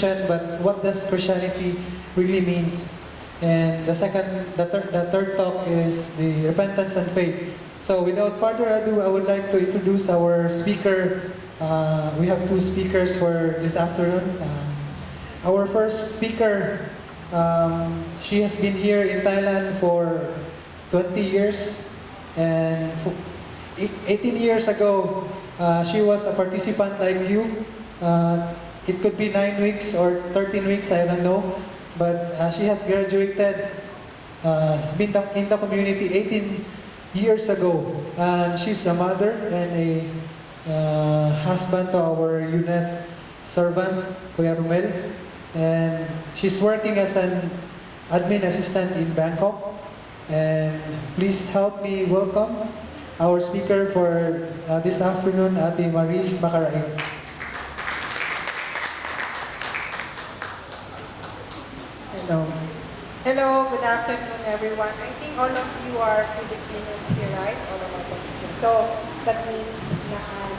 but what does Christianity really means? And the third talk is the repentance and faith. So without further ado, I would like to introduce our speaker. We have two speakers for this afternoon. Our first speaker, she has been here in Thailand for 20 years, and 18 years ago, she was a participant like you. It could be 9 weeks or 13 weeks, I don't know. But she has graduated, has been in the community 18 years ago. And she's a mother and a husband to our unit servant, Kuya Romel. And she's working as an admin assistant in Bangkok. And please help me welcome our speaker for this afternoon, Ate Maris Macaraig. Hello. Hello, good afternoon everyone. I think all of you are Filipinos here, right? All of our participants. So that means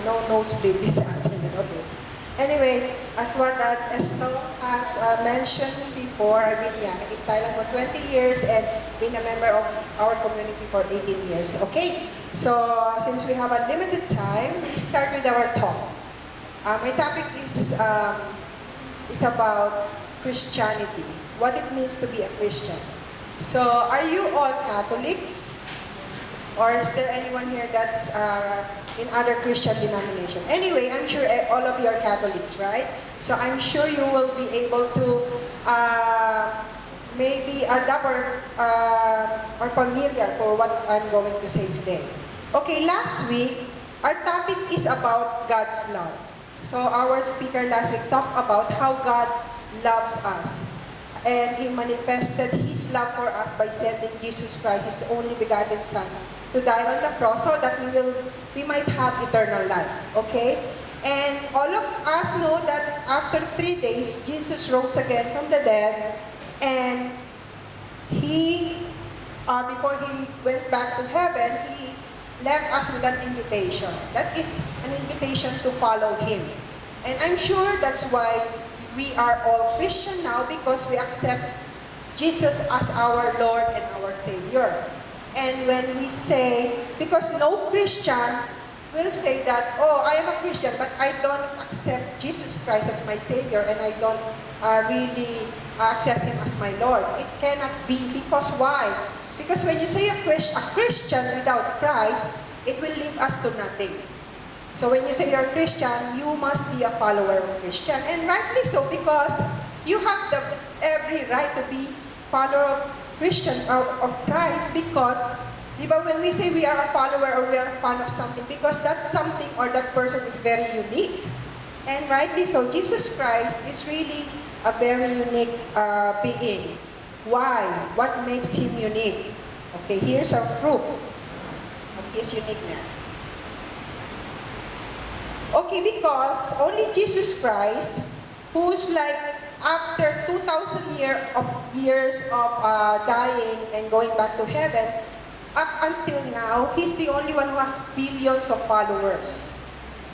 no nosebleed this afternoon. Okay. Anyway, as what Esto has mentioned before, I've been in Thailand for 20 years and been a member of our community for 18 years. Okay? So since we have a limited time, we start with our talk. My topic is about Christianity. What it means to be a Christian. So, are you all Catholics? Or is there anyone here that's in other Christian denomination? Anyway, I'm sure all of you are Catholics, right? So, I'm sure you will be able to maybe adapt or familiar for what I'm going to say today. Okay, last week, our topic is about God's love. So, our speaker last week talked about how God loves us. And He manifested His love for us by sending Jesus Christ, His only begotten Son, to die on the cross so that we might have eternal life. Okay? And all of us know that after 3 days, Jesus rose again from the dead, and He, before He went back to heaven, He left us with an invitation. That is an invitation to follow Him. And I'm sure that's why we are all Christian now, because we accept Jesus as our Lord and our Savior. And when we say, because no Christian will say that, oh, I am a Christian, but I don't accept Jesus Christ as my Savior, and I don't really accept Him as my Lord. It cannot be, because why? Because when you say a Christian without Christ, it will lead us to nothing. So when you say you're a Christian, you must be a follower of Christian. And rightly so, because you have every right to be follower of Christian or of Christ, because when we say we are a follower or we are a fan of something, because that something or that person is very unique. And rightly so, Jesus Christ is really a very unique being. Why? What makes Him unique? Okay, here's our proof of His uniqueness. Okay, because only Jesus Christ, who's like after 2,000 years of dying and going back to heaven, up until now, He's the only one who has billions of followers,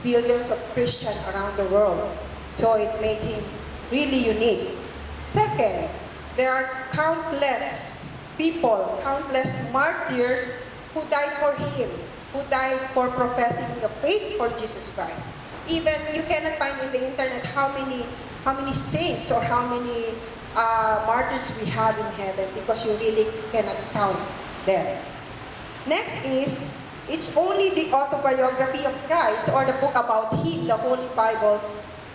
billions of Christians around the world. So it made Him really unique. Second, there are countless people, countless martyrs who died for Him, who died for professing the faith for Jesus Christ. Even you cannot find in the internet how many saints or how many martyrs we have in heaven, because you really cannot count them. Next is, it's only the autobiography of Christ, or the book about Him, the Holy Bible,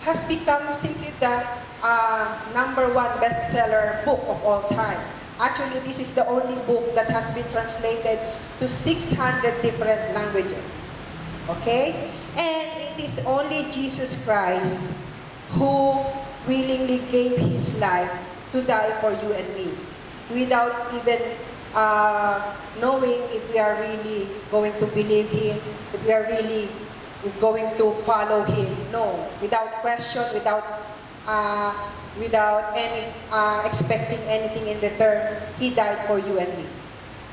has become simply the #1 bestseller book of all time. Actually, this is the only book that has been translated to 600 different languages. Okay? And it is only Jesus Christ who willingly gave His life to die for you and me, without even knowing if we are really going to believe Him, if we are really going to follow Him. No, without question, without any expecting anything in return, He died for you and me.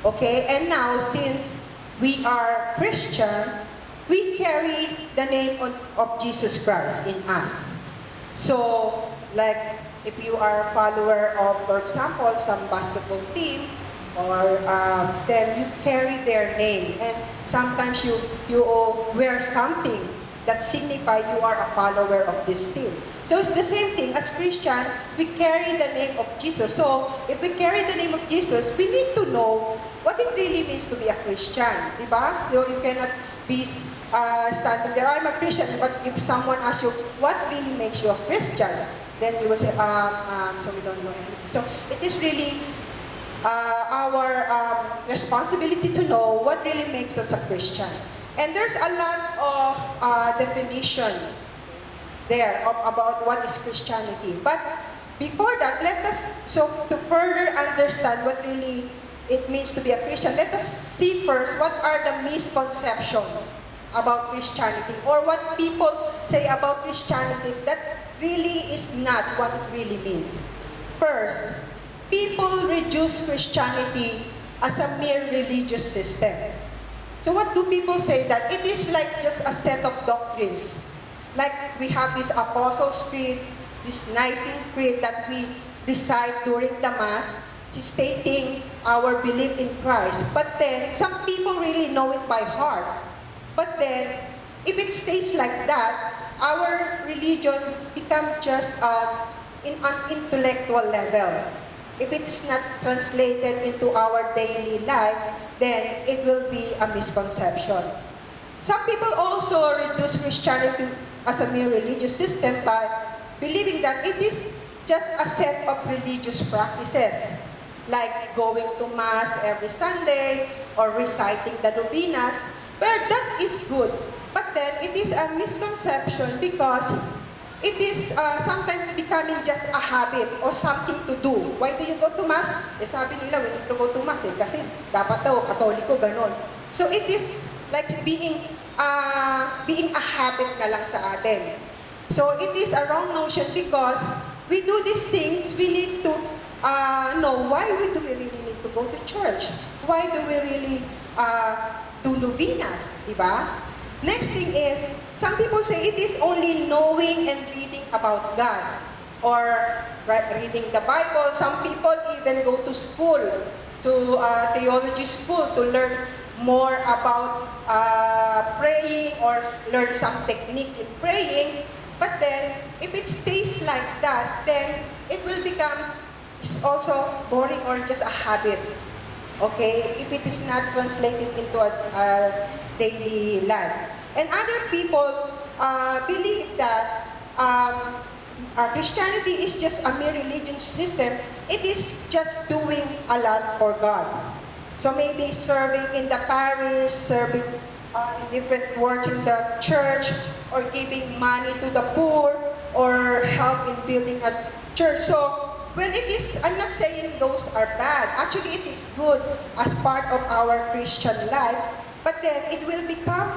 Okay? And now, since we are Christian, we carry the name of Jesus Christ in us. So, Like if you are a follower of, for example, some basketball team, or then you carry their name, and sometimes you wear something that signify you are a follower of this team. So it's the same thing as Christian, we carry the name of Jesus. So if we carry the name of Jesus, we need to know what it really means to be a Christian, di ba? So you cannot be standing there, I'm a Christian, but if someone asks you, what really makes you a Christian? Then you will say, so we don't know anything. So it is really our responsibility to know what really makes us a Christian. And there's a lot of definition there about what is Christianity. But before that, so to further understand what really it means to be a Christian, let us see first what are the misconceptions about Christianity, or what people say about Christianity that really is not what it really means. First, people reduce Christianity as a mere religious system. So what do people say? That it is like just a set of doctrines. Like we have this Apostles' Creed, this Nicene Creed that we recite during the Mass, stating our belief in Christ. But then, some people really know it by heart. But then, if it stays like that, our religion becomes just in an intellectual level. If it is not translated into our daily life, then it will be a misconception. Some people also reduce Christianity as a mere religious system by believing that it is just a set of religious practices, like going to Mass every Sunday or reciting the novenas, where that is good. But then it is a misconception because it is sometimes becoming just a habit or something to do. Why do you go to Mass? Eh sabi nila, we need to go to Mass kasi dapat daw, Katoliko, ganon. So it is like being a habit na lang sa atin. So it is a wrong notion because we do these things, we need to know why do we really need to go to church? Why do we really do novenas, di ba? Next thing is, some people say it is only knowing and reading about God or reading the Bible. Some people even go to school, to theology school, to learn more about praying or learn some techniques in praying. But then, if it stays like that, then it will become also boring or just a habit. Okay? If it is not translated into a daily life. And other people believe that Christianity is just a mere religious system. It is just doing a lot for God. So maybe serving in the parish, serving in different works in the church, or giving money to the poor, or help in building a church. So, well, it is, I'm not saying those are bad. Actually, it is good as part of our Christian life. But then, it will become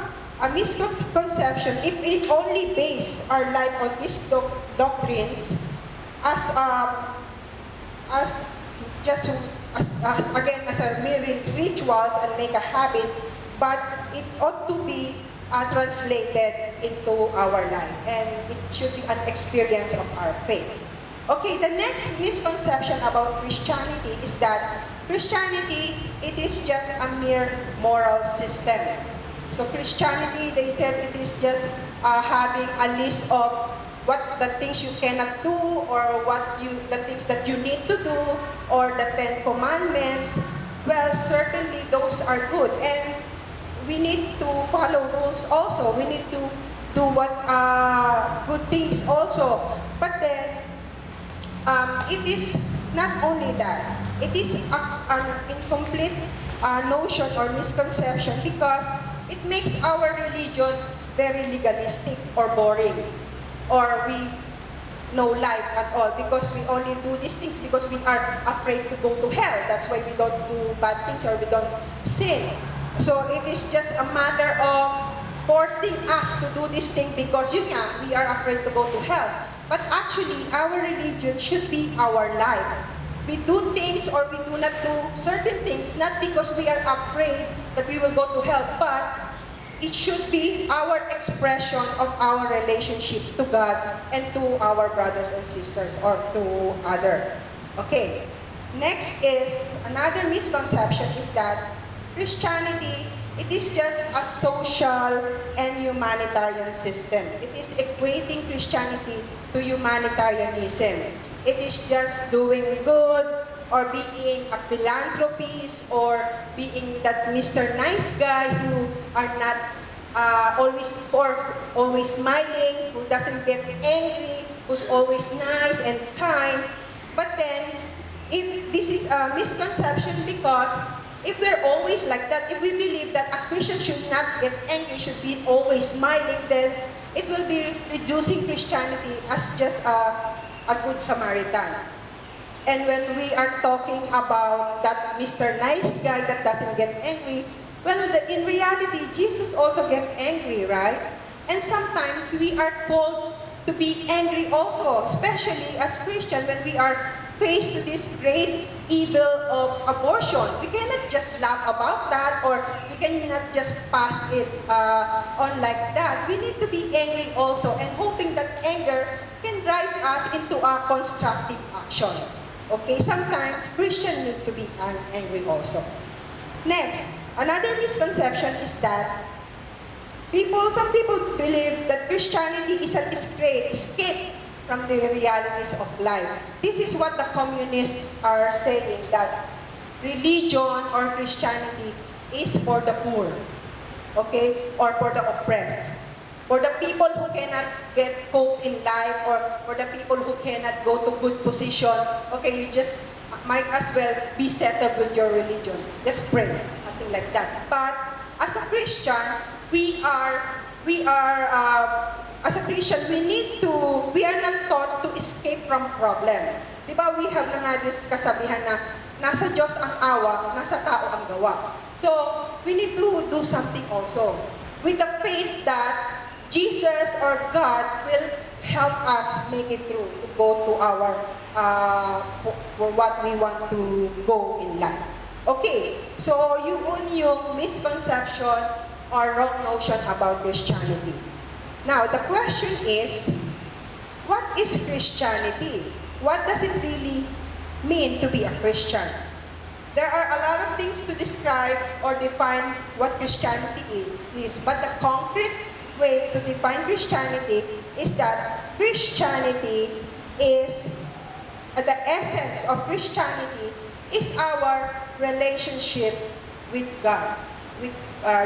a misconception if we only base our life on these doctrines as a mere rituals and make a habit, but it ought to be translated into our life, and it should be an experience of our faith. Okay, the next misconception about Christianity is that Christianity, it is just a mere moral system. So Christianity, they said it is just having a list of what the things you cannot do, or the things that you need to do, or the 10 Commandments. Well, certainly those are good, and we need to follow rules also. We need to do what good things also. But then, it is not only that. It is an incomplete notion or misconception because it makes our religion very legalistic or boring, or we no life at all because we only do these things because we are afraid to go to hell. That's why we don't do bad things or we don't sin. So it is just a matter of forcing us to do this thing because we are afraid to go to hell. But actually, our religion should be our life. We do things or we do not do certain things not because we are afraid that we will go to hell, but it should be our expression of our relationship to God and to our brothers and sisters or to other. Okay. Next is, another misconception is that Christianity, it is just a social and humanitarian system. It is equating Christianity to humanitarianism. It is just doing good or being a philanthropist or being that Mr. Nice guy who are not always smiling, who doesn't get angry, who's always nice and kind. But then, if this is a misconception because if we're always like that, if we believe that a Christian should not get angry, should be always smiling, then it will be reducing Christianity as just a good Samaritan. And when we are talking about that Mr. Nice guy that doesn't get angry, well, in reality, Jesus also gets angry, right? And sometimes we are called to be angry also, especially as Christians when we are faced to this great evil of abortion. We cannot just laugh about that or we cannot just pass it on like that. We need to be angry also and hoping that anger can drive us into a constructive action. Okay, sometimes Christians need to be angry also. Next, another misconception is that some people believe that Christianity is an escape from the realities of life. This is what the communists are saying, that religion or Christianity is for the poor, okay, or for the oppressed, for the people who cannot get hope in life, or for the people who cannot go to good position. Okay, you just might as well be settled with your religion. Just pray, nothing like that. But as a Christian, as a Christian, we are not taught to escape from problem. Diba, we have na nga this kasabihan na nasa Diyos ang awa, nasa tao ang gawa. So, we need to do something also with the faith that Jesus or God will help us make it through to go to our for what we want to go in life. Okay, so yung misconception or wrong notion about Christianity. Now, the question is, what is Christianity? What does it really mean to be a Christian? There are a lot of things to describe or define what Christianity is, but the concrete way to define Christianity is that Christianity is, the essence of Christianity is our relationship with God, with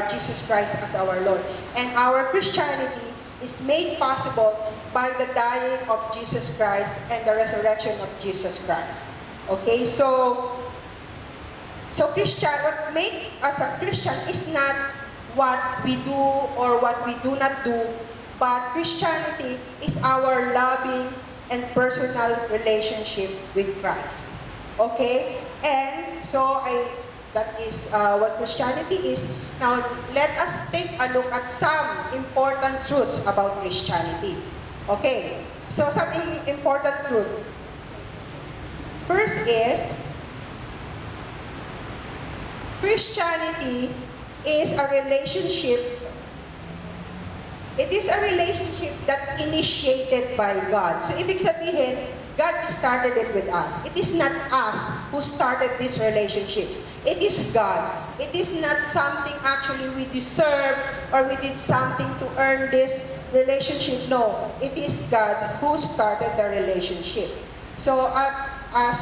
Jesus Christ as our Lord. And our Christianity is made possible by the dying of Jesus Christ and the resurrection of Jesus Christ. Okay, so Christian, what makes us a Christian is not what we do or what we do not do, but Christianity is our loving and personal relationship with Christ. Okay, and so that is what Christianity is. Now, let us take a look at some important truths about Christianity. Okay, so some important truth. First is, Christianity is a relationship. It is a relationship that initiated by God. So, ibig sabihin, God started it with us. It is not us who started this relationship. It is God. It is not something actually we deserve or we did something to earn this relationship. No, it is God who started the relationship. So as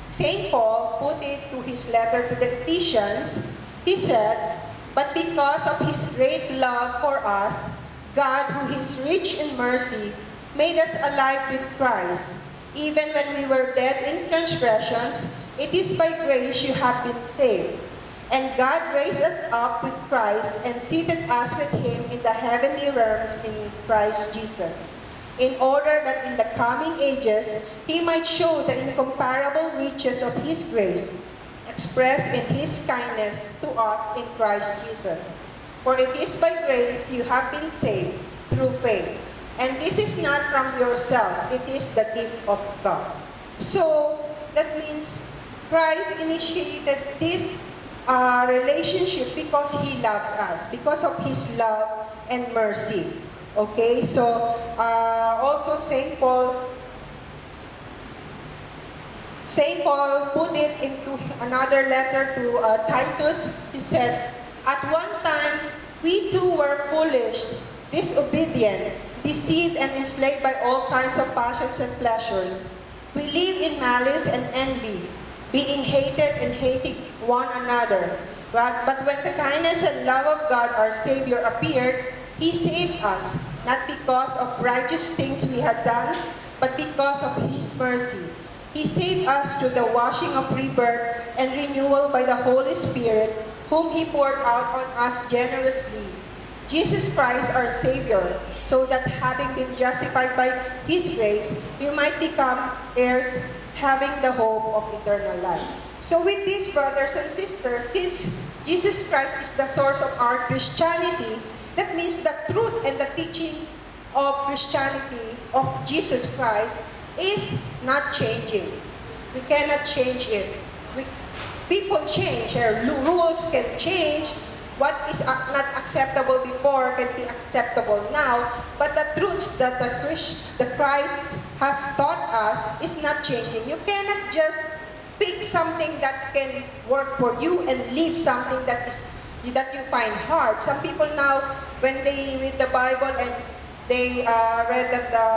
St. Paul put it to his letter to the Ephesians, he said, "But because of His great love for us, God, who is rich in mercy, made us alive with Christ. Even when we were dead in transgressions, it is by grace you have been saved. And God raised us up with Christ and seated us with Him in the heavenly realms in Christ Jesus, in order that in the coming ages He might show the incomparable riches of His grace, expressed in His kindness to us in Christ Jesus. For it is by grace you have been saved through faith. And this is not from yourself, it is the gift of God." So, that means Christ initiated this relationship because He loves us, because of His love and mercy. Okay, so also Saint Paul put it into another letter to Titus. He said, "At one time, we too were foolish, disobedient, deceived and enslaved by all kinds of passions and pleasures. We lived in malice and envy, being hated and hating one another. But when the kindness and love of God our Savior appeared, He saved us, not because of righteous things we had done, but because of His mercy. He saved us through the washing of rebirth and renewal by the Holy Spirit, whom He poured out on us generously. Jesus Christ our Savior, so that having been justified by His grace, you might become heirs, having the hope of eternal life." So with these brothers and sisters, since Jesus Christ is the source of our Christianity, that means the truth and the teaching of Christianity, of Jesus Christ, is not changing. We cannot change it. People change, rules can change. What is not acceptable before can be acceptable now, but the truths that the Christ has taught us is not changing. You cannot just pick something that can work for you and leave something that you find hard. Some people now, when they read the Bible and they read that the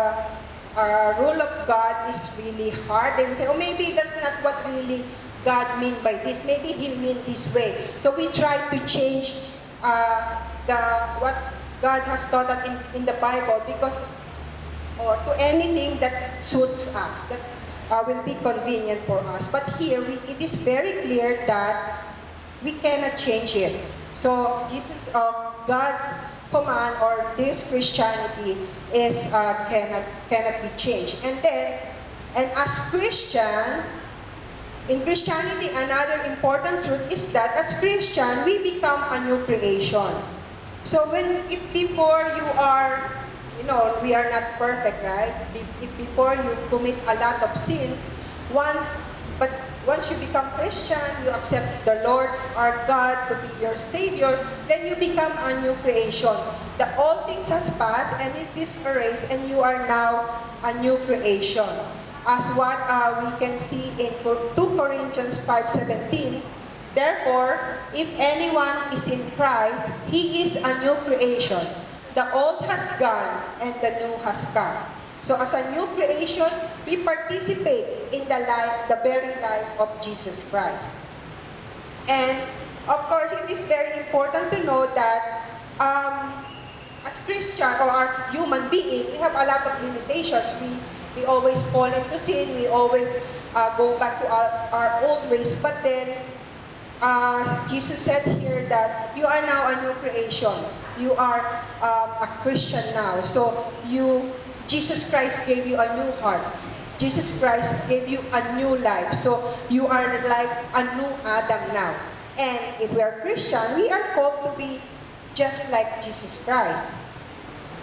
rule of God is really hard, they say, "Oh, maybe that's not what really God mean by this. Maybe He mean this way." So we try to change what God has taught us in the Bible because, or to anything that suits us, that will be convenient for us. But here, it is very clear that we cannot change it. So God's command or this Christianity is cannot be changed. And as Christian, in Christianity, another important truth is that as Christian, we become a new creation. So if before you are, we are not perfect, right? If before you commit a lot of sins, but once you become Christian, you accept the Lord our God to be your Savior, then you become a new creation. The old things has passed and it is erased, and you are now a new creation. As what we can see in 2 Corinthians 5:17, "Therefore, if anyone is in Christ, he is a new creation. The old has gone and the new has come." So as a new creation, we participate in the very life of Jesus Christ. And of course, it is very important to know that as Christian or as human being, we have a lot of limitations. We always fall into sin. We always go back to our old ways. But then, Jesus said here that you are now a new creation. You are a Christian now. So Jesus Christ gave you a new heart. Jesus Christ gave you a new life. So you are like a new Adam now. And if we are Christian, we are called to be just like Jesus Christ.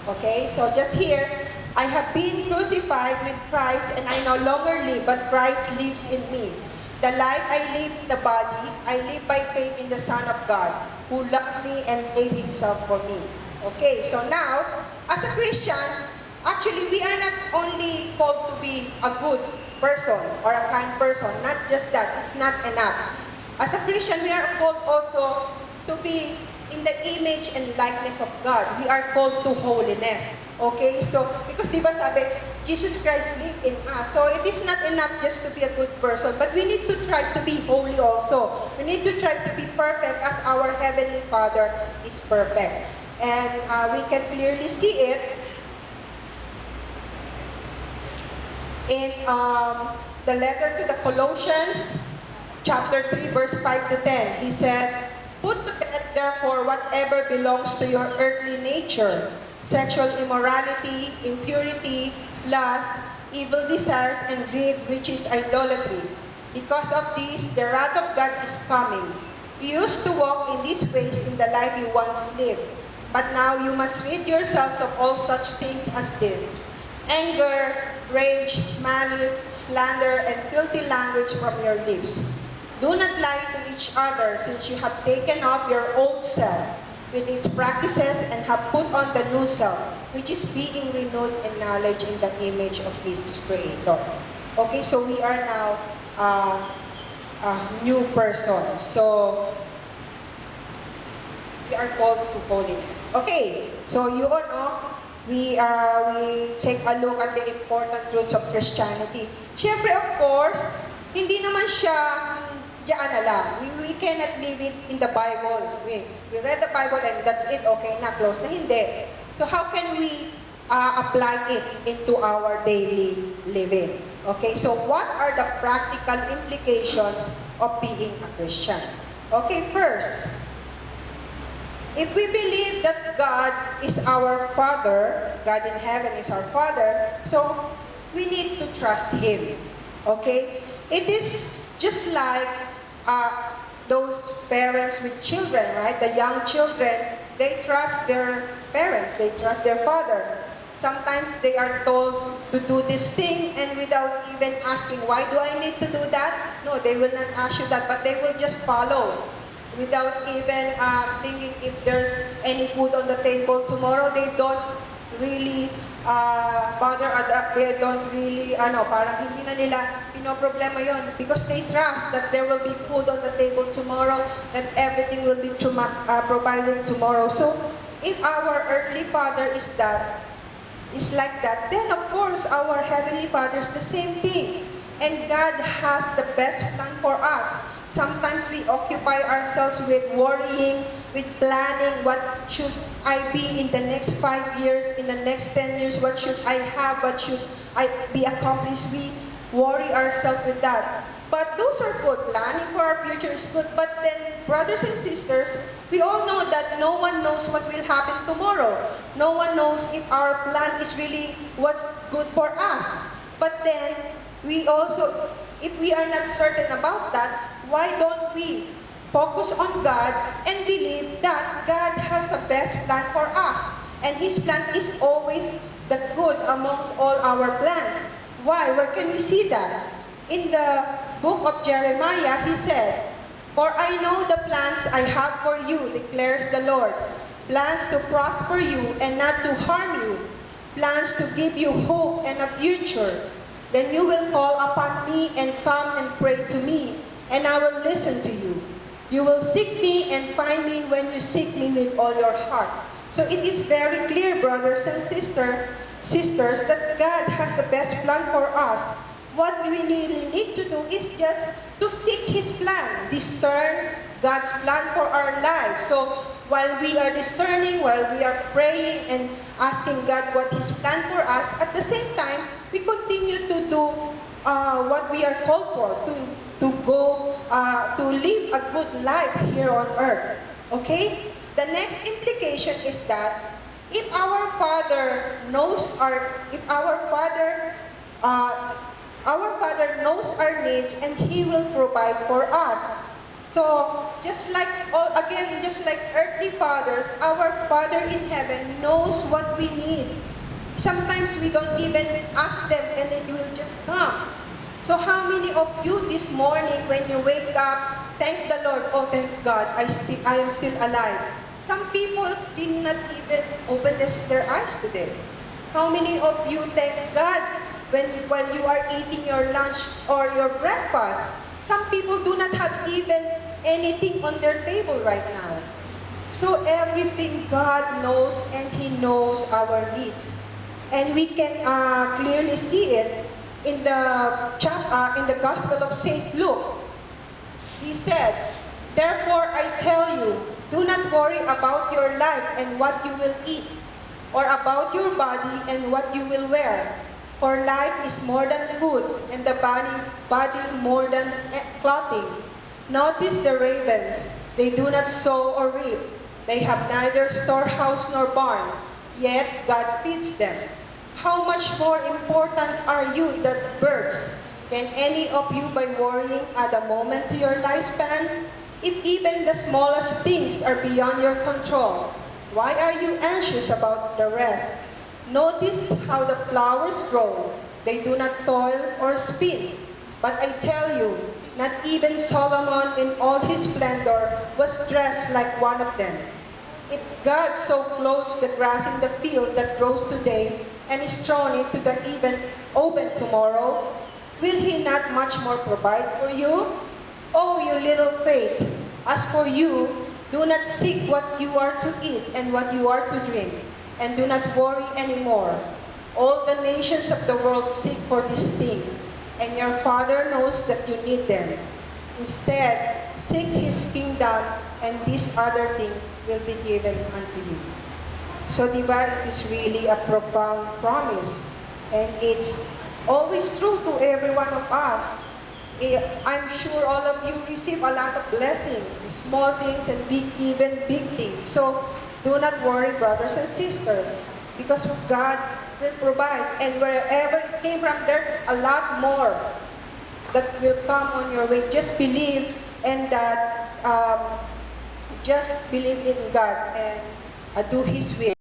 Okay, so just here, "I have been crucified with Christ, and I no longer live, but Christ lives in me. The life I live in the body, I live by faith in the Son of God, who loved me and gave Himself for me." Okay, so now, as a Christian, actually, we are not only called to be a good person or a kind person. Not just that. It's not enough. As a Christian, we are called also to be in the image and likeness of God. We are called to holiness. Okay? So, because diba sabi, Jesus Christ lived in us. So, it is not enough just to be a good person, but we need to try to be holy also. We need to try to be perfect as our Heavenly Father is perfect. And we can clearly see it in the letter to the Colossians, chapter 3, verse 5 to 10. He said, "Put to death, therefore, whatever belongs to your earthly nature, sexual immorality, impurity, lust, evil desires, and greed, which is idolatry. Because of this, the wrath of God is coming. You used to walk in these ways in the life you once lived, but now you must rid yourselves of all such things as this: anger, rage, malice, slander, and filthy language from your lips. Do not lie to each other, since you have taken off your old self with its practices and have put on the new self, which is being renewed in knowledge in the image of its Creator. Okay, so we are now a new person. So, we are called to holiness. Okay, so yun, we take a look at the important truths of Christianity. Siyempre, of course, hindi naman siya diyan na lang. We cannot leave it in the Bible. We read the Bible and that's it, okay na, close na. Hindi. So how can we apply it into our daily living? Okay, so what are the practical implications of being a Christian? Okay, first, if we believe that God is our Father, God in heaven is our Father, so we need to trust Him. Okay? It is just like those parents with children, right? The young children, they trust their parents, they trust their father. Sometimes they are told to do this thing and without even asking, why do I need to do that? No, they will not ask you that, but they will just follow. Without even thinking if there's any food on the table tomorrow, they don't really bother, they don't really, parang hindi na nila pinoproblema yon because they trust that there will be food on the table tomorrow, that everything will be provided tomorrow. So, if our earthly Father is like that, then of course, our Heavenly Father is the same thing. And God has the best plan for us. Sometimes we occupy ourselves with worrying, with planning, what should I be in the next 5 years, in the next 10 years, what should I have, what should I be accomplished. We worry ourselves with that. But those are good. Planning for our future is good. But then, brothers and sisters, we all know that no one knows what will happen tomorrow. No one knows if our plan is really what's good for us. But then, we also, if we are not certain about that, why don't we focus on God and believe that God has the best plan for us? And His plan is always the good amongst all our plans. Why? Where can we see that? In the book of Jeremiah, He said, "For I know the plans I have for you, declares the Lord, plans to prosper you and not to harm you, plans to give you hope and a future. Then you will call upon me and come and pray to me, and I will listen to you. You will seek me and find me when you seek me with all your heart." So it is very clear, brothers and sisters, that God has the best plan for us. What we really need to do is just to seek His plan, discern God's plan for our lives. So while we are discerning, while we are praying and asking God what His plan for us, at the same time, we continue to do what we are called for, to live a good life here on earth. Okay? The next implication is that if our Father knows our Father knows our needs and He will provide for us. So, just like earthly fathers, our Father in heaven knows what we need. Sometimes we don't even ask them and it will just come. So how many of you this morning when you wake up, thank the Lord, oh thank God, I am still alive. Some people did not even open their eyes today. How many of you thank God when you are eating your lunch or your breakfast? Some people do not have even anything on their table right now. So everything God knows and He knows our needs. And we can clearly see it in the Gospel of St. Luke. He said, "Therefore I tell you, do not worry about your life and what you will eat, or about your body and what you will wear. For life is more than food, and the body more than clothing. Notice the ravens, they do not sow or reap. They have neither storehouse nor barn, yet God feeds them. How much more important are you than birds? Can any of you by worrying add a moment to your lifespan? If even the smallest things are beyond your control, why are you anxious about the rest? Notice how the flowers grow. They do not toil or spin. But I tell you, not even Solomon in all his splendor was dressed like one of them. If God so clothes the grass in the field that grows today and is thrown into the even oven tomorrow, will He not much more provide for you? Oh, you little faith! As for you, do not seek what you are to eat and what you are to drink, and do not worry anymore. All the nations of the world seek for these things, and your Father knows that you need them. Instead, seek His kingdom, and these other things will be given unto you. So, diba, it is really a profound promise, and it's always true to every one of us. I'm sure all of you receive a lot of blessing, small things and even big things. So, do not worry, brothers and sisters, because God will provide, and wherever it came from, there's a lot more that will come on your way. Just believe, and that just believe in God and do His will.